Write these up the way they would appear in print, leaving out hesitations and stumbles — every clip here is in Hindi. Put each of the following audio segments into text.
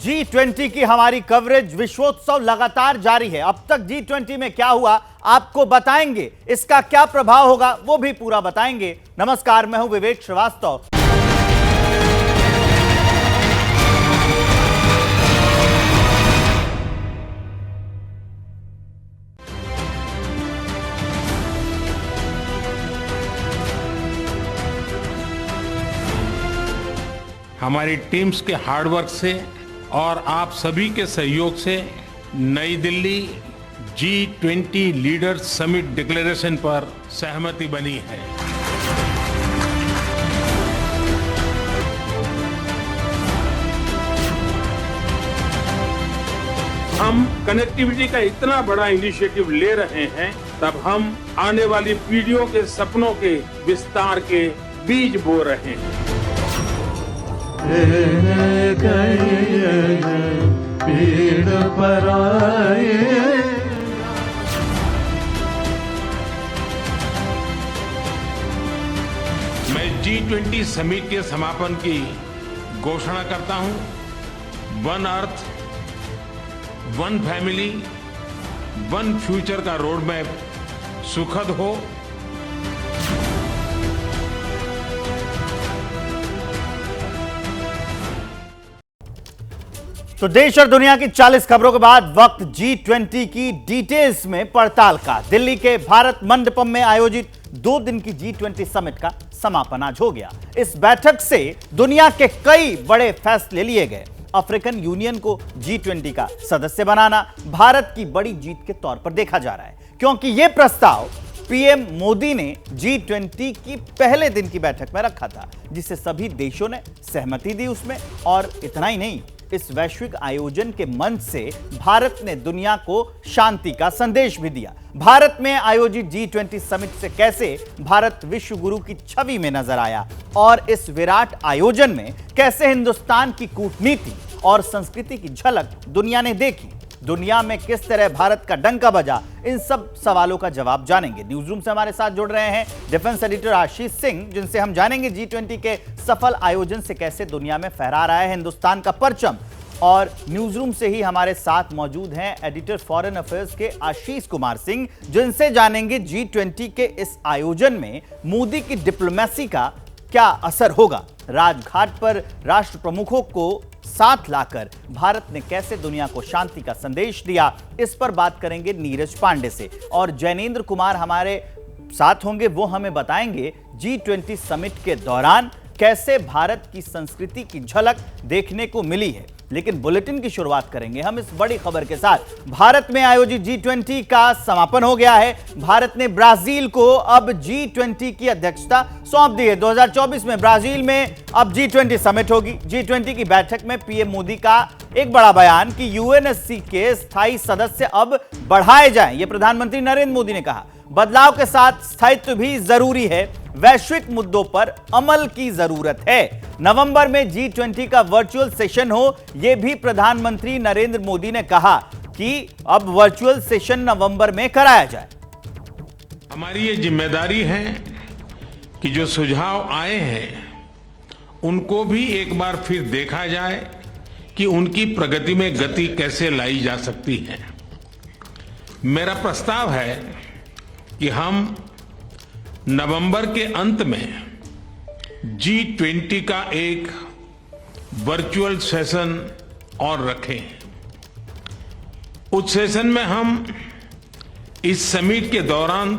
G20 की हमारी कवरेज विश्वोत्सव लगातार जारी है। अब तक G20 में क्या हुआ आपको बताएंगे, इसका क्या प्रभाव होगा वो भी पूरा बताएंगे। नमस्कार, मैं हूं विवेक श्रीवास्तव। हमारी टीम्स के हार्डवर्क से और आप सभी के सहयोग से नई Delhi G20 leaders summit declaration पर सहमति बनी है। हम कनेक्टिविटी का इतना बड़ा इनिशिएटिव ले रहे हैं, तब हम आने वाली पीढ़ियों के सपनों के विस्तार के बीज बो रहे हैं। पीड़ पर आए। मैं G20 समिट के समापन की घोषणा करता हूं। One earth, one family, one future का रोड मैप सुखद हो। तो देश और दुनिया की 40 खबरों के बाद वक्त G20 की डिटेल्स में पड़ताल का। दिल्ली के भारत मंडपम में आयोजित 2 दिन की G20 समिट का समापन आज हो गया। इस बैठक से दुनिया के कई बड़े फैसले लिए गए। अफ्रीकन यूनियन को G20 का सदस्य बनाना भारत की बड़ी जीत के तौर पर देखा जा रहा है, क्योंकि यह प्रस्ताव पीएम मोदी ने G20 की पहले दिन की बैठक में रखा था, जिसे सभी देशों ने सहमति दी उसमें। और इतना ही नहीं, इस वैश्विक आयोजन के मंच से भारत ने दुनिया को शांति का संदेश भी दिया। भारत में आयोजित G20 समिट से कैसे भारत विश्व गुरु की छवि में नजर आया और इस विराट आयोजन में कैसे हिंदुस्तान की कूटनीति और संस्कृति की झलक दुनिया ने देखी, दुनिया में किस तरह भारत का डंका बजा, इन सब सवालों का जवाब जानेंगे। न्यूज रूम से हमारे साथ जुड़ रहे हैं डिफेंस एडिटर आशीष सिंह, जिनसे हम जानेंगे G20 के सफल आयोजन से कैसे दुनिया में फहरा रहा है हिंदुस्तान का परचम। और न्यूज रूम से ही हमारे साथ मौजूद हैं एडिटर फॉरेन अफेयर्स के आशीष कुमार सिंह, जिनसे जानेंगे G20 के इस आयोजन में मोदी की डिप्लोमेसी का क्या असर होगा। राजघाट पर राष्ट्र प्रमुखों को साथ लाकर भारत ने कैसे दुनिया को शांति का संदेश दिया, इस पर बात करेंगे नीरज पांडे से। और जैनेंद्र कुमार हमारे साथ होंगे, वो हमें बताएंगे G20 समिट के दौरान कैसे भारत की संस्कृति की झलक देखने को मिली है। लेकिन बुलेटिन की शुरुआत करेंगे हम इस बड़ी खबर के साथ। भारत में आयोजित G20 का समापन हो गया है। भारत ने ब्राजील को अब G20 की अध्यक्षता सौंप दी है। 2024 में ब्राजील में अब G20 समिट होगी। G20 की बैठक में पीएम मोदी का एक बड़ा बयान कि यूएनएससी के स्थायी सदस्य अब बढ़ाए जाएं, यह प्रधानमंत्री नरेंद्र मोदी ने कहा। बदलाव के साथ स्थायित्व भी जरूरी है, वैश्विक मुद्दों पर अमल की जरूरत है। नवंबर में G20 का वर्चुअल सेशन हो, यह भी प्रधानमंत्री नरेंद्र मोदी ने कहा कि अब वर्चुअल सेशन नवंबर में कराया जाए। हमारी ये जिम्मेदारी है कि जो सुझाव आए हैं उनको भी एक बार फिर देखा जाए कि उनकी प्रगति में गति कैसे लाई जा सकती है। मेरा प्रस्ताव है कि हम नवंबर के अंत में G20 का एक वर्चुअल सेशन और रखें। उस सेशन में हम इस समिट के दौरान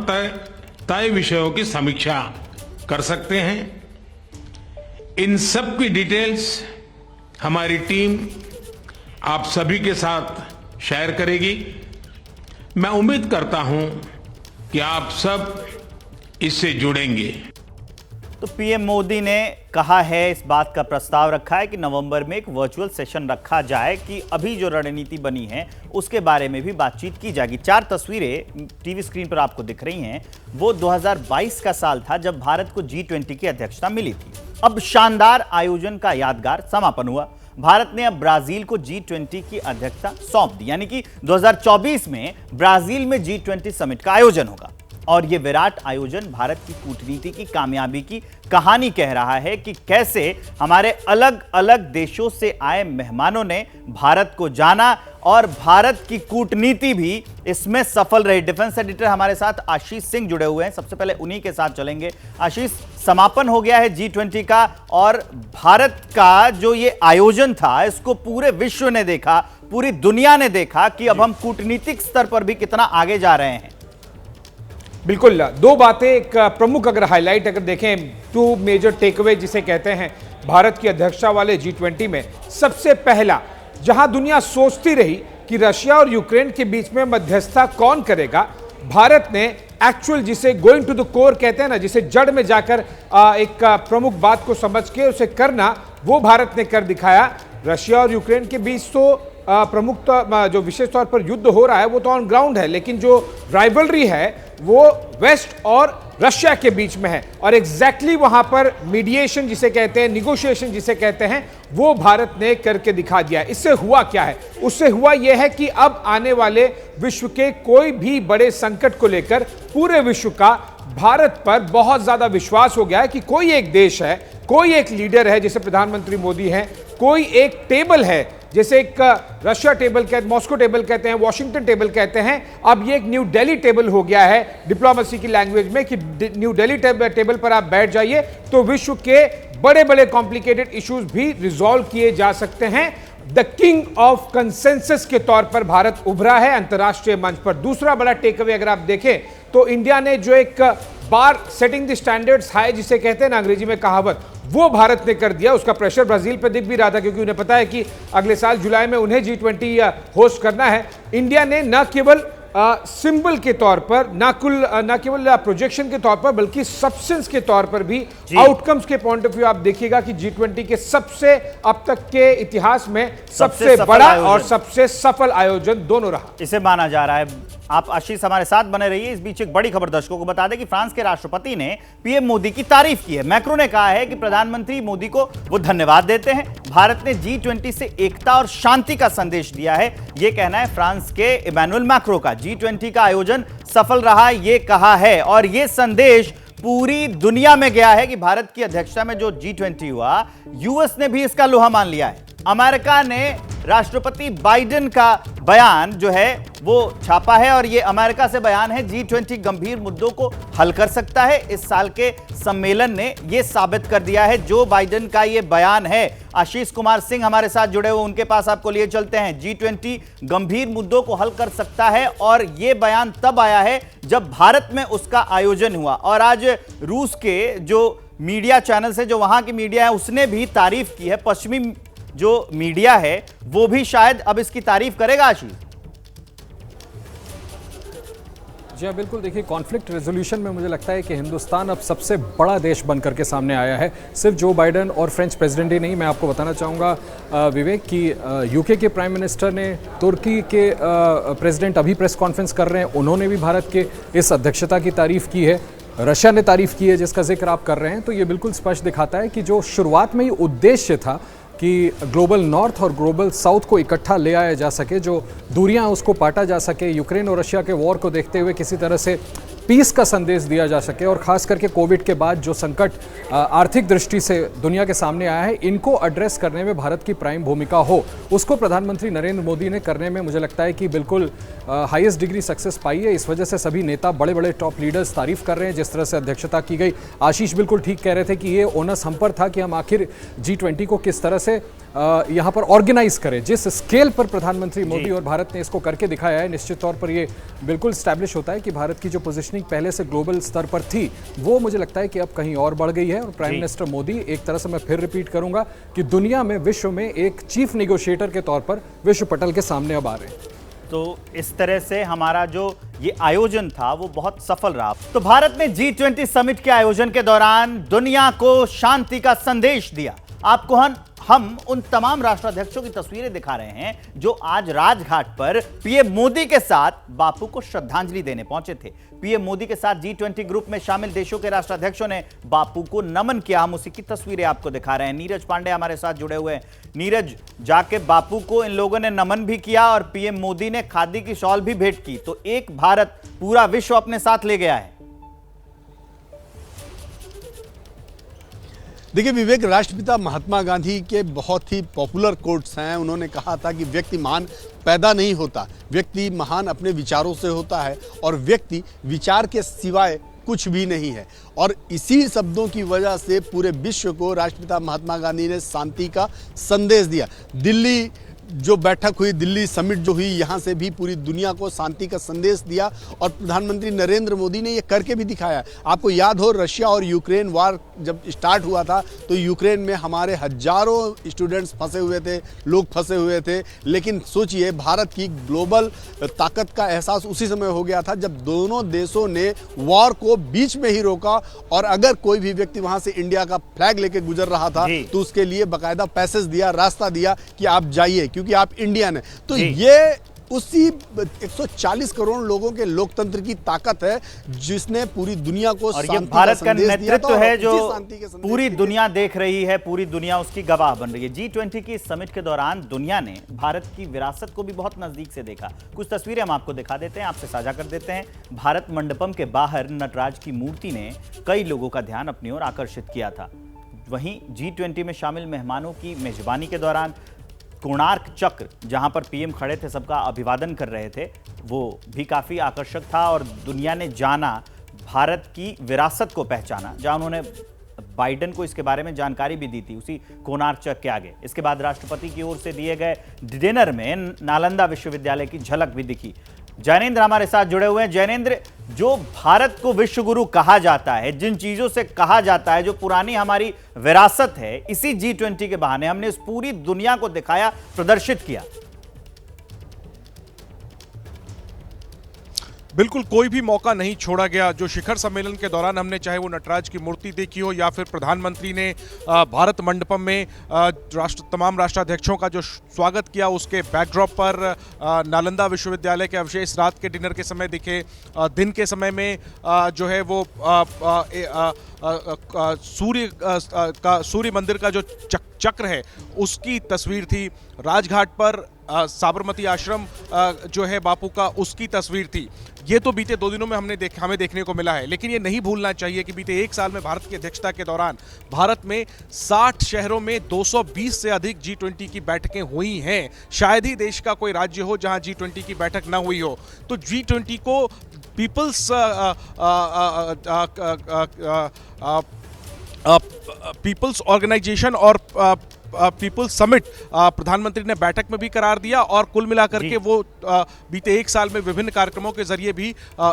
तय विषयों की समीक्षा कर सकते हैं। इन सब की डिटेल्स हमारी टीम आप सभी के साथ शेयर करेगी। मैं उम्मीद करता हूं कि आप सब इससे जुड़ेंगे। तो पीएम मोदी ने कहा है, इस बात का प्रस्ताव रखा है कि नवंबर में एक वर्चुअल सेशन रखा जाए कि अभी जो रणनीति बनी है उसके बारे में भी बातचीत की जाएगी। 4 तस्वीरें टीवी स्क्रीन पर आपको दिख रही हैं, वो 2022 का साल था जब भारत को G20 की अध्यक्षता मिली थी। अब शानदार आयोजन का यादगार समापन हुआ। भारत ने अब ब्राजील को G20 की अध्यक्षता सौंप दी, यानी कि 2024 में ब्राजील में G20 समिट का आयोजन होगा। और ये विराट आयोजन भारत की कूटनीति की कामयाबी की कहानी कह रहा है कि कैसे हमारे अलग अलग देशों से आए मेहमानों ने भारत को जाना और भारत की कूटनीति भी इसमें सफल रही। डिफेंस एडिटर हमारे साथ आशीष सिंह जुड़े हुए हैं, सबसे पहले उन्हीं के साथ चलेंगे। आशीष, समापन हो गया है G20 का और भारत का जो ये आयोजन था इसको पूरे विश्व ने देखा, पूरी दुनिया ने देखा कि अब हम कूटनीतिक स्तर पर भी कितना आगे जा रहे हैं। बिल्कुल, दो बातें, एक प्रमुख अगर हाईलाइट अगर देखें, टू मेजर टेकअवे जिसे कहते हैं भारत की अध्यक्षता वाले G20 में, सबसे पहला जहां दुनिया सोचती रही कि रशिया और यूक्रेन के बीच में मध्यस्थता कौन करेगा, भारत ने एक्चुअल जिसे गोइंग टू द कोर कहते हैं ना, जिसे जड़ में जाकर एक प्रमुख बात को समझ के उसे करना, वो भारत ने कर दिखाया। रशिया और यूक्रेन के बीच तो प्रमुख जो विशेष तौर पर युद्ध हो रहा है वो तो ऑन ग्राउंड है, लेकिन जो राइवलरी है वो वेस्ट और रशिया के बीच में है और एग्जैक्टली वहां पर मीडिएशन जिसे कहते हैं, निगोशिएशन जिसे कहते हैं, वो भारत ने करके दिखा दिया। इससे हुआ क्या है? उससे हुआ यह है कि अब आने वाले विश्व के कोई भी बड़े संकट को लेकर पूरे विश्व का भारत पर बहुत ज्यादा विश्वास हो गया है कि कोई एक देश है, कोई एक लीडर है जैसे प्रधानमंत्री मोदी हैं, कोई एक टेबल है जैसे एक रशिया टेबल कहते, मॉस्को टेबल कहते हैं, वॉशिंगटन टेबल कहते हैं, अब ये एक न्यू दिल्ली टेबल हो गया है डिप्लोमेसी की लैंग्वेज में कि न्यू दिल्ली टेबल पर आप बैठ जाइए तो विश्व के बड़े बड़े कॉम्प्लिकेटेड इश्यूज भी रिजॉल्व किए जा सकते हैं। द किंग ऑफ कंसेंसस के तौर पर भारत उभरा है अंतर्राष्ट्रीय मंच पर। दूसरा बड़ा टेकअवे अगर आप देखें तो इंडिया ने जो एक बार सेटिंग द स्टैंडर्ड्स हाई जिसे कहते हैं ना अंग्रेजी में कहावत, वो भारत ने कर दिया। उसका प्रेशर ब्राजील पर दिख भी रहा था क्योंकि उन्हें पता है कि अगले साल जुलाई में उन्हें G20 होस्ट करना है। इंडिया ने न केवल सिंबल के तौर पर, न केवल प्रोजेक्शन के तौर पर, बल्कि सब्सटेंस के तौर पर भी, आउटकम्स के पॉइंट ऑफ व्यू आप देखिएगा कि G20 के सबसे अब तक के इतिहास में सबसे बड़ा और सबसे सफल आयोजन दोनों रहा, इसे माना जा रहा है। आप आशीष हमारे साथ बने रहिए। इस बीच एक बड़ी खबर दर्शकों को बता दें कि फ्रांस के राष्ट्रपति ने पीएम मोदी की तारीफ की है। मैक्रो ने कहा है कि प्रधानमंत्री मोदी को वो धन्यवाद देते हैं। भारत ने G20 से एकता और शांति का संदेश दिया है, यह कहना है फ्रांस के इमैनुअल मैक्रो का। G20 का आयोजन सफल रहा, यह कहा है, और यह संदेश पूरी दुनिया में गया है कि भारत की अध्यक्षता में जो G20 हुआ, यूएस ने भी इसका लोहा मान लिया है। अमेरिका ने राष्ट्रपति बाइडेन का बयान जो है वो छापा है और ये अमेरिका से बयान है, G20 गंभीर मुद्दों को हल कर सकता है। इस साल के सम्मेलन ने ये साबित कर दिया है, जो बाइडेन का ये बयान है। आशीष कुमार सिंह हमारे साथ जुड़े हुए, उनके पास आपको लिए चलते हैं। G20 गंभीर मुद्दों को हल कर सकता है और ये बयान तब आया है जब भारत में उसका आयोजन हुआ, और आज रूस के जो मीडिया चैनल्स है, जो वहां की मीडिया है, उसने भी तारीफ की है। पश्चिमी जो मीडिया है वो भी शायद अब इसकी तारीफ करेगा। आशीष जी हाँ, बिल्कुल। देखिए, कॉन्फ्लिक्ट रेजोल्यूशन में मुझे लगता है कि हिंदुस्तान अब सबसे बड़ा देश बनकर के सामने आया है। सिर्फ जो बाइडेन और फ्रेंच प्रेसिडेंट ही नहीं, मैं आपको बताना चाहूँगा विवेक कि यूके के प्राइम मिनिस्टर ने, तुर्की के प्रेसिडेंट अभी प्रेस कॉन्फ्रेंस कर रहे हैं, उन्होंने भी भारत के इस अध्यक्षता की तारीफ की है। रशिया ने तारीफ की है जिसका जिक्र आप कर रहे हैं। तो ये बिल्कुल स्पष्ट दिखाता है कि जो शुरुआत में ही उद्देश्य था कि ग्लोबल नॉर्थ और ग्लोबल साउथ को इकट्ठा ले आया जा सके, जो दूरियां उसको पाटा जा सके, यूक्रेन और रशिया के वॉर को देखते हुए किसी तरह से पीस का संदेश दिया जा सके, और खास करके कोविड के बाद जो संकट आर्थिक दृष्टि से दुनिया के सामने आया है, इनको एड्रेस करने में भारत की प्राइम भूमिका हो, उसको प्रधानमंत्री नरेंद्र मोदी ने करने में मुझे लगता है कि बिल्कुल हाईएस्ट डिग्री सक्सेस पाई है। इस वजह से सभी नेता, बड़े बड़े टॉप लीडर्स तारीफ कर रहे हैं जिस तरह से अध्यक्षता की गई। आशीष बिल्कुल ठीक कह रहे थे कि ये ओनस हम पर था कि हम आखिर G20 को किस तरह से यहाँ पर ऑर्गेनाइज करें। जिस स्केल पर प्रधानमंत्री मोदी और भारत ने इसको करके दिखाया है, निश्चित तौर पर ये बिल्कुल स्टैब्लिश होता है कि भारत की जो पोजीशनिंग पहले से ग्लोबल स्तर पर थी, वो मुझे लगता है कि अब कहीं और बढ़ गई है। और प्राइम मिनिस्टर मोदी, एक तरह से मैं फिर रिपीट करूंगा कि दुनिया में, विश्व में एक चीफ नेगोशिएटर के तौर पर विश्व पटल के सामने अब आ रहे हैं। तो इस तरह से हमारा जो ये आयोजन था वो बहुत सफल रहा। तो भारत ने G20 समिट के आयोजन के दौरान दुनिया को शांति का संदेश दिया। आपको हम उन तमाम राष्ट्राध्यक्षों की तस्वीरें दिखा रहे हैं जो आज राजघाट पर पीएम मोदी के साथ बापू को श्रद्धांजलि देने पहुंचे थे। पीएम मोदी के साथ G20 ग्रुप में शामिल देशों के राष्ट्राध्यक्षों ने बापू को नमन किया। हम उसी की तस्वीरें आपको दिखा रहे हैं। नीरज पांडे हमारे साथ जुड़े हुए हैं। नीरज, जाके बापू को इन लोगों ने नमन भी किया और पीएम मोदी ने खादी की शॉल भी भेंट की। तो एक भारत पूरा विश्व अपने साथ ले गया है। देखिए विवेक, राष्ट्रपिता महात्मा गांधी के बहुत ही पॉपुलर कोट्स हैं। उन्होंने कहा था कि व्यक्ति महान पैदा नहीं होता, व्यक्ति महान अपने विचारों से होता है और व्यक्ति विचार के सिवाय कुछ भी नहीं है। और इसी शब्दों की वजह से पूरे विश्व को राष्ट्रपिता महात्मा गांधी ने शांति का संदेश दिया। दिल्ली जो बैठक हुई, दिल्ली समिट जो हुई, यहाँ से भी पूरी दुनिया को शांति का संदेश दिया और प्रधानमंत्री नरेंद्र मोदी ने ये करके भी दिखाया। आपको याद हो रशिया और यूक्रेन वार जब स्टार्ट हुआ था तो यूक्रेन में हमारे हजारों स्टूडेंट्स फंसे हुए थे, लोग फंसे हुए थे, लेकिन सोचिए भारत की ग्लोबल ताकत का एहसास उसी समय हो गया था जब दोनों देशों ने वॉर को बीच में ही रोका। और अगर कोई भी व्यक्ति वहाँ से इंडिया का फ्लैग लेके गुजर रहा था तो उसके लिए बाकायदा पैसेज दिया, रास्ता दिया कि आप जाइए क्योंकि आप इंडियन है। तो ये उसी 140 करोड़ लोगों के लोकतंत्र की ताकत है जिसने पूरी दुनिया को और ये भारत का नेतृत्व है जो पूरी दुनिया देख रही है, पूरी दुनिया उसकी गवाह बन रही है। G20 की समिट के दौरान दुनिया ने भारत की विरासत को भी बहुत नजदीक से देखा। कुछ तस्वीरें हम आपको दिखा देते हैं, आपसे साझा कर देते हैं। भारत मंडपम के बाहर नटराज की मूर्ति ने कई लोगों का ध्यान अपनी ओर आकर्षित किया था। वहीं G20 में शामिल मेहमानों की मेजबानी के दौरान कोणार्क चक्र, जहां पर पीएम खड़े थे, सबका अभिवादन कर रहे थे, वो भी काफी आकर्षक था और दुनिया ने जाना, भारत की विरासत को पहचाना, जहां उन्होंने बाइडेन को इसके बारे में जानकारी भी दी थी उसी कोणार्क चक्र के आगे। इसके बाद राष्ट्रपति की ओर से दिए गए डिनर में नालंदा विश्वविद्यालय की झलक भी दिखी। जैनेंद्र हमारे साथ जुड़े हुए हैं। जैनेंद्र, जो भारत को विश्व गुरु कहा जाता है, जिन चीजों से कहा जाता है, जो पुरानी हमारी विरासत है, इसी G20 के बहाने हमने इस पूरी दुनिया को दिखाया, प्रदर्शित किया। बिल्कुल कोई भी मौका नहीं छोड़ा गया। जो शिखर सम्मेलन के दौरान हमने चाहे वो नटराज की मूर्ति देखी हो या फिर प्रधानमंत्री ने भारत मंडपम में तमाम राष्ट्राध्यक्षों का जो स्वागत किया, उसके बैकड्रॉप पर नालंदा विश्वविद्यालय के अवशेष रात के डिनर के समय दिखे। दिन के समय में जो है वो सूर्य मंदिर का जो चक्र है उसकी तस्वीर थी। राजघाट पर साबरमती आश्रम जो है बापू का, उसकी तस्वीर थी। ये तो बीते 2 दिनों में हमें देखने को मिला है, लेकिन ये नहीं भूलना चाहिए कि बीते 1 साल में भारत की अध्यक्षता के दौरान भारत में 60 शहरों में 220 से अधिक G20 की बैठकें हुई हैं। शायद ही देश का कोई राज्य हो जहां G20 की बैठक ना हुई हो। तो G20 को पीपल्स ऑर्गेनाइजेशन और पीपल्स समिट प्रधानमंत्री ने बैठक में भी करार दिया और कुल मिलाकर के वो बीते 1 साल में विभिन्न कार्यक्रमों के जरिए भी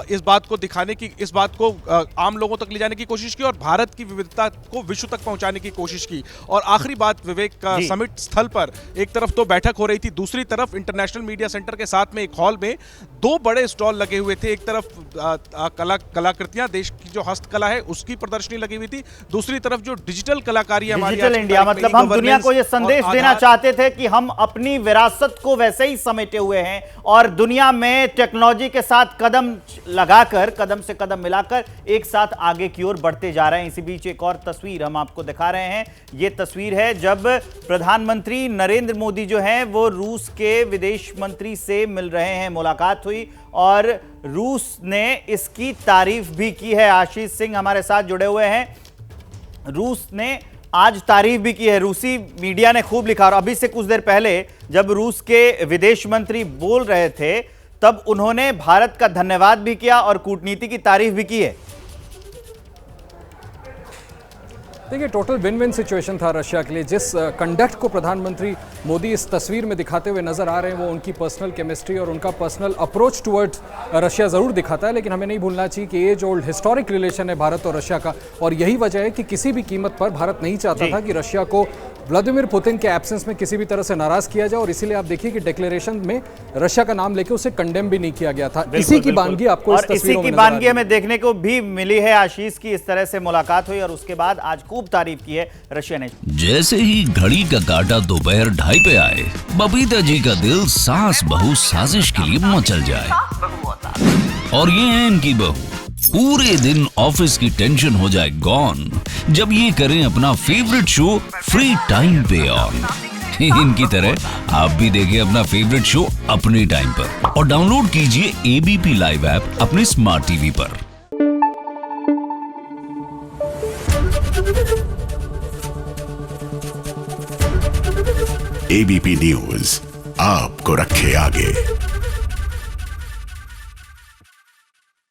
इस बात को दिखाने की, इस बात को आम लोगों तक ले जाने की कोशिश की और भारत की विविधता को विश्व तक पहुंचाने की कोशिश की। और आखिरी बात विवेक, समिट स्थल पर एक तरफ तो बैठक हो रही थी, दूसरी तरफ इंटरनेशनल मीडिया सेंटर के साथ में एक हॉल में 2 बड़े स्टॉल लगे हुए थे। एक तरफ कलाकृतियां, देश की जो हस्तकला है उसकी प्रदर्शनी लगी हुई थी, दूसरी तरफ जो डिजिटल कलाकारी हमारी डिजिटल इंडिया, मतलब हम दुनिया को ये संदेश देना चाहते थे कि हम अपनी विरासत को वैसे ही समेटे हुए हैं और दुनिया में टेक्नोलॉजी के साथ कदम लगाकर, कदम से कदम मिलाकर एक साथ आगे की ओर बढ़ते जा रहे हैं। इसी बीच एक और तस्वीर हम आपको दिखा रहे हैं। ये तस्वीर है जब प्रधानमंत्री नरेंद्र मोदी जो हैं वो रूस के विदेश मंत्री से मिल रहे हैं, मुलाकात हुई और रूस ने इसकी तारीफ भी की है। आशीष सिंह हमारे साथ जुड़े हुए हैं। रूस ने आज तारीफ भी की है, रूसी मीडिया ने खूब लिखा। और अभी से कुछ देर पहले जब रूस के विदेश मंत्री बोल रहे थे तब उन्होंने भारत का धन्यवाद भी किया और कूटनीति की तारीफ भी की है। देखिए, टोटल विन विन सिचुएशन था रशिया के लिए। जिस कंडक्ट को प्रधानमंत्री मोदी इस तस्वीर में दिखाते हुए नजर आ रहे हैं वो उनकी पर्सनल केमिस्ट्री और उनका पर्सनल अप्रोच टुवर्ड्स रशिया ज़रूर दिखाता है। लेकिन हमें नहीं भूलना चाहिए कि एज ओल्ड हिस्टोरिक रिलेशन है भारत और रशिया का, और यही वजह है कि किसी भी कीमत पर भारत नहीं चाहता था कि रशिया को व्लादिमीर पुतिन के एब्सेंस में किसी भी तरह से नाराज किया जाए। और इसीलिए आप देखिए कि डिक्लेरेशन में रशिया का नाम लेके उसे कंडेम भी नहीं किया गया था। इसी की बानगी आपको इस तस्वीरों में बानगी हमें देखने को भी मिली है। आशीष की इस तरह से मुलाकात हुई और उसके बाद आज खूब तारीफ की है रशिया ने। जैसे ही घड़ी का काटा दोपहर 2:30 पे आए, बबीता जी का दिल सास बहू साजिश के लिए मचल जाए। और ये है इनकी बहू, पूरे दिन ऑफिस की टेंशन हो जाए गॉन जब ये करें अपना फेवरेट शो फ्री टाइम पे ऑन। इनकी तरह आप भी देखें अपना फेवरेट शो अपने टाइम पर और डाउनलोड कीजिए एबीपी लाइव ऐप अपने स्मार्ट टीवी पर। एबीपी न्यूज आपको रखे आगे।